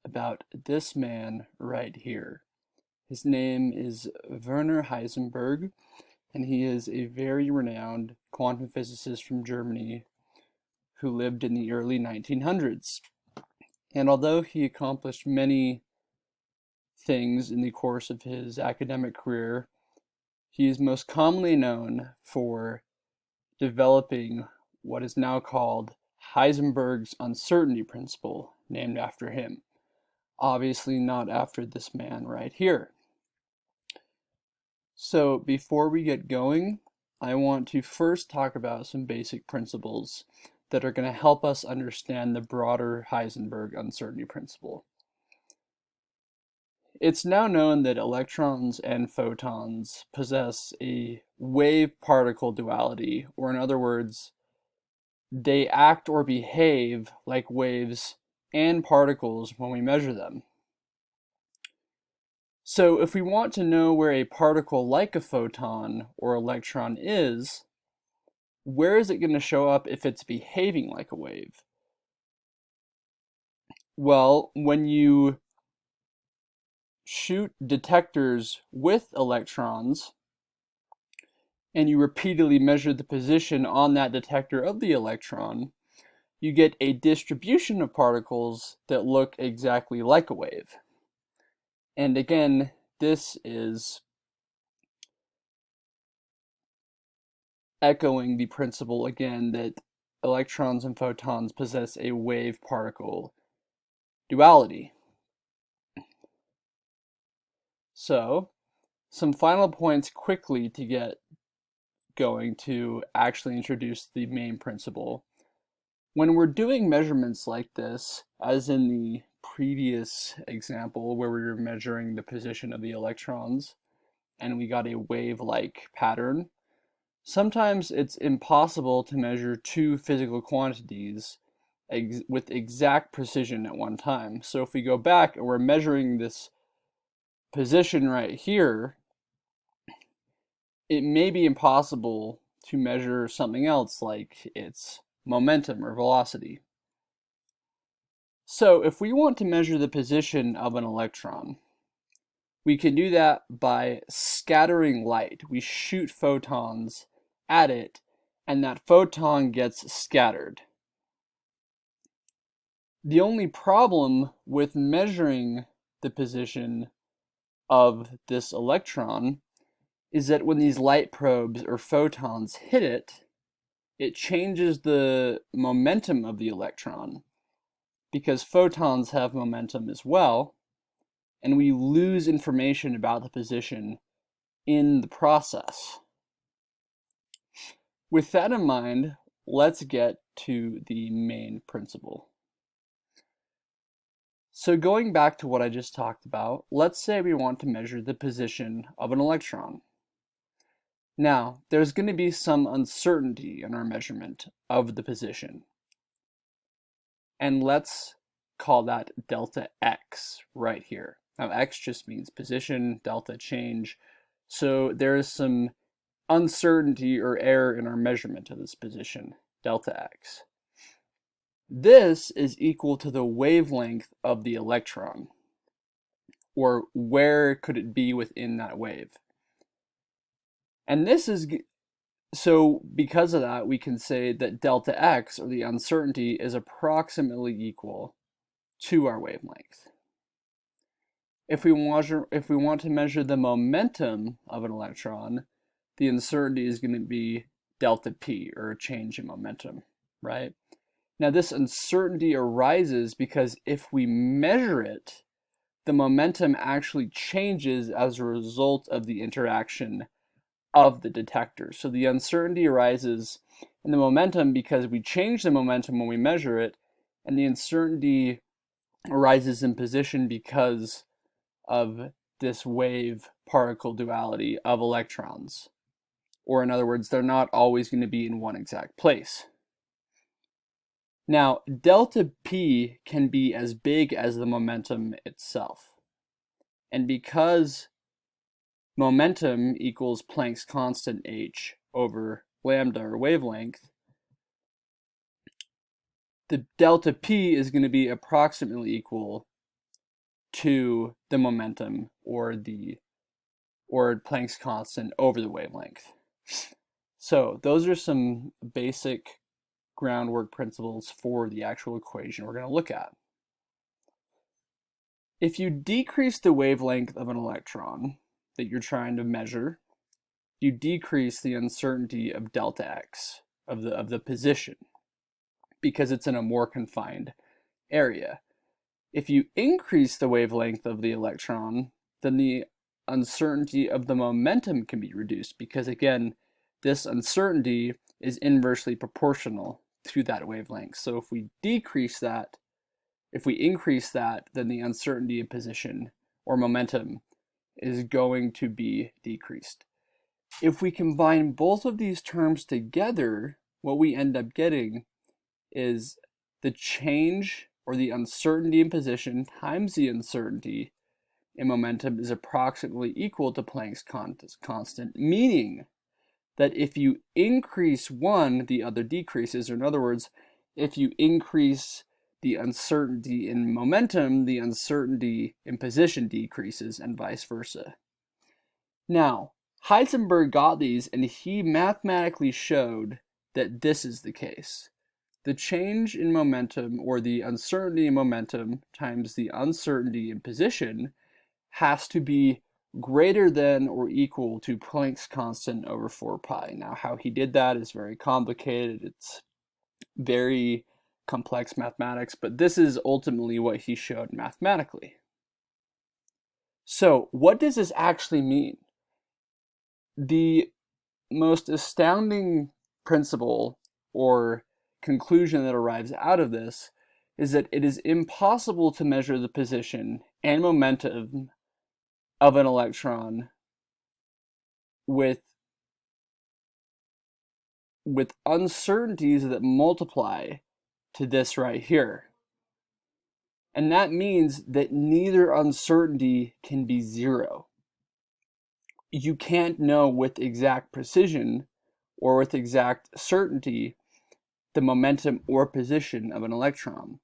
about this man right here. His name is Werner Heisenberg, and he is a very renowned quantum physicist from Germany who lived in the early 1900s. And although he accomplished many things in the course of his academic career, he is most commonly known for developing what is now called Heisenberg's uncertainty principle, named after him. Obviously not after this man right here. So before we get going, I want to first talk about some basic principles that are going to help us understand the broader Heisenberg uncertainty principle. It's now known that electrons and photons possess a wave-particle duality, or in other words, they act or behave like waves and particles when we measure them. So if we want to know where a particle like a photon or electron is, where is it going to show up if it's behaving like a wave? Well, when you shoot detectors with electrons and you repeatedly measure the position on that detector of the electron, you get a distribution of particles that look exactly like a wave. And again, this is echoing the principle again that electrons and photons possess a wave-particle duality. So, some final points quickly to get going to actually introduce the main principle. When we're doing measurements like this, as in the previous example where we were measuring the position of the electrons and we got a wave-like pattern, sometimes it's impossible to measure two physical quantities with exact precision at one time. So if we go back and we're measuring this position right here, it may be impossible to measure something else like its momentum or velocity. So if we want to measure the position of an electron, we can do that by scattering light. We shoot photons at it, and that photon gets scattered. The only problem with measuring the position of this electron is that when these light probes or photons hit it, it changes the momentum of the electron, because photons have momentum as well, and we lose information about the position in the process. With that in mind, let's get to the main principle. So going back to what I just talked about, let's say we want to measure the position of an electron. Now, there's going to be some uncertainty in our measurement of the position. And let's call that delta x right here. Now, x just means position, delta change. So there is some uncertainty or error in our measurement of this position, delta x. This is equal to the wavelength of the electron, or where could it be within that wave. And this is, so because of that, we can say that delta x, or the uncertainty, is approximately equal to our wavelength. If we want to measure the momentum of an electron, the uncertainty is going to be delta p, or a change in momentum, right? Now this uncertainty arises because if we measure it, the momentum actually changes as a result of the interaction of the detector. So the uncertainty arises in the momentum because we change the momentum when we measure it, and the uncertainty arises in position because of this wave-particle duality of electrons. Or in other words, they're not always going to be in one exact place. Now, delta P can be as big as the momentum itself. And because momentum equals Planck's constant h over lambda, or wavelength, the delta P is going to be approximately equal to the momentum or Planck's constant over the wavelength. So those are some basic groundwork principles for the actual equation we're going to look at. If you decrease the wavelength of an electron that you're trying to measure, you decrease the uncertainty of delta x, of the position, because it's in a more confined area. If you increase the wavelength of the electron, then the uncertainty of the momentum can be reduced, because again, this uncertainty is inversely proportional to that wavelength. So if we increase that, then the uncertainty of position or momentum is going to be decreased. If we combine both of these terms together, what we end up getting is the change or the uncertainty in position times the uncertainty in momentum is approximately equal to Planck's constant, meaning that if you increase one, the other decreases, or in other words, if you increase the uncertainty in momentum, the uncertainty in position decreases, and vice versa. Now, Heisenberg got these, and he mathematically showed that this is the case. The change in momentum, or the uncertainty in momentum, times the uncertainty in position has to be greater than or equal to Planck's constant over 4 pi. Now, how he did that is very complicated. It's very complex mathematics, but this is ultimately what he showed mathematically. So, what does this actually mean? The most astounding principle or conclusion that arrives out of this is that it is impossible to measure the position and momentum of an electron with uncertainties that multiply to this right here. And that means that neither uncertainty can be zero. You can't know with exact precision or with exact certainty the momentum or position of an electron.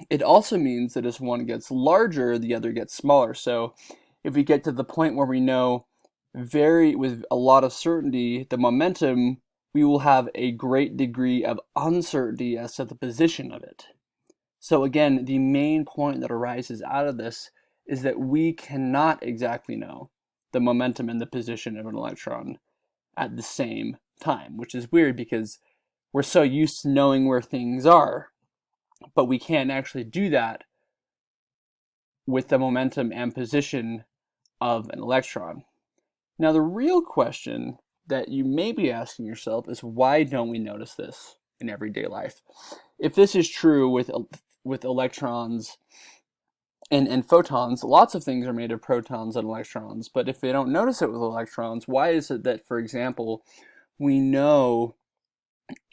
It also means that as one gets larger, the other gets smaller. So if we get to the point where we know with a lot of certainty the momentum, we will have a great degree of uncertainty as to the position of it. So again, the main point that arises out of this is that we cannot exactly know the momentum and the position of an electron at the same time, which is weird because we're so used to knowing where things are, but we can't actually do that with the momentum and position of an electron. Now, the real question that you may be asking yourself is, why don't we notice this in everyday life? If this is true with electrons and photons, lots of things are made of protons and electrons, but if they don't notice it with electrons, why is it that, for example, we know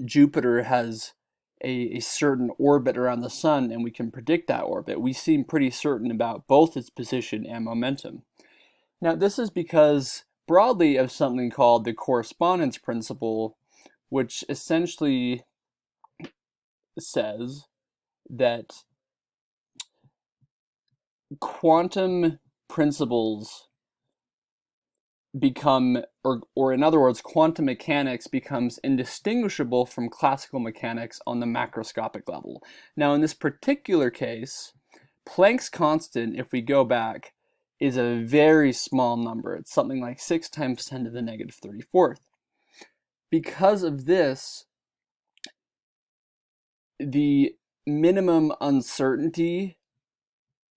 Jupiter has a certain orbit around the sun and we can predict that orbit? We seem pretty certain about both its position and momentum. Now, this is because broadly of something called the correspondence principle, which essentially says that quantum principles become, or in other words, quantum mechanics becomes indistinguishable from classical mechanics on the macroscopic level. Now, in this particular case, Planck's constant, if we go back, is a very small number. It's something like 6 times 10 to the negative 34th. Because of this, the minimum uncertainty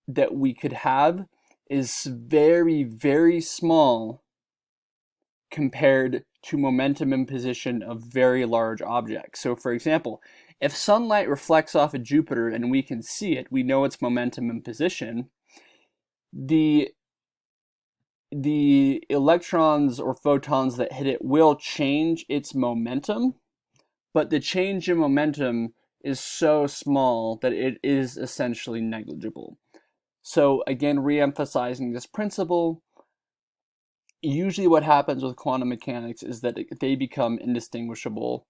that we could have is very, very small compared to momentum and position of very large objects. So for example, if sunlight reflects off of Jupiter and we can see it, we know its momentum and position, the electrons or photons that hit it will change its momentum, but the change in momentum is so small that it is essentially negligible. So again, re-emphasizing this principle, usually what happens with quantum mechanics is that they become indistinguishable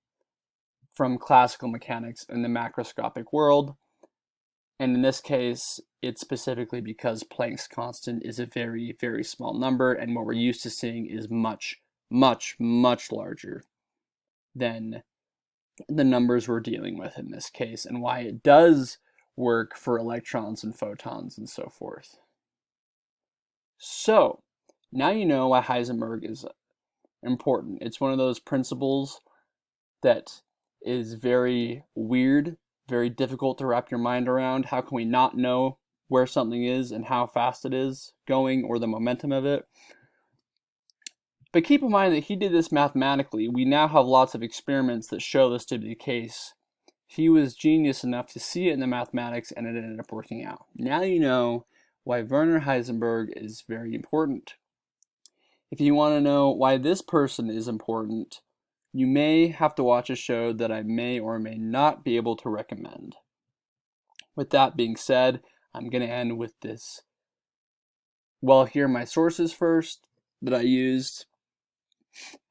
from classical mechanics in the macroscopic world. And in this case, it's specifically because Planck's constant is a very, very small number, and what we're used to seeing is much, much, much larger than the numbers we're dealing with in this case, and why it does work for electrons and photons and so forth. So, now you know why Heisenberg is important. It's one of those principles that is very weird, very difficult to wrap your mind around. How can we not know where something is and how fast it is going, or the momentum of it? But keep in mind that he did this mathematically. We now have lots of experiments that show this to be the case. He was genius enough to see it in the mathematics, and it ended up working out. Now you know why Werner Heisenberg is very important. If you want to know why this person is important, you may have to watch a show that I may or may not be able to recommend. With that being said, I'm going to end with this. Well, here are my sources first that I used,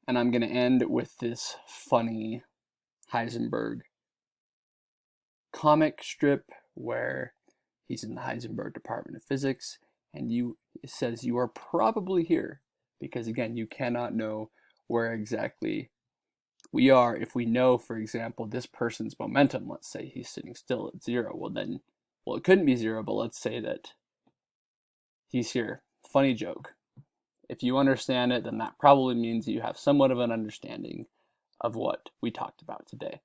and I'm going to end with this funny Heisenberg comic strip where he's in the Heisenberg Department of Physics, and it says you are probably here, because again, you cannot know where exactly we are. If we know, for example, this person's momentum, let's say he's sitting still at 0, well, it couldn't be 0, but let's say that he's here. Funny joke. If you understand it, then that probably means you have somewhat of an understanding of what we talked about today.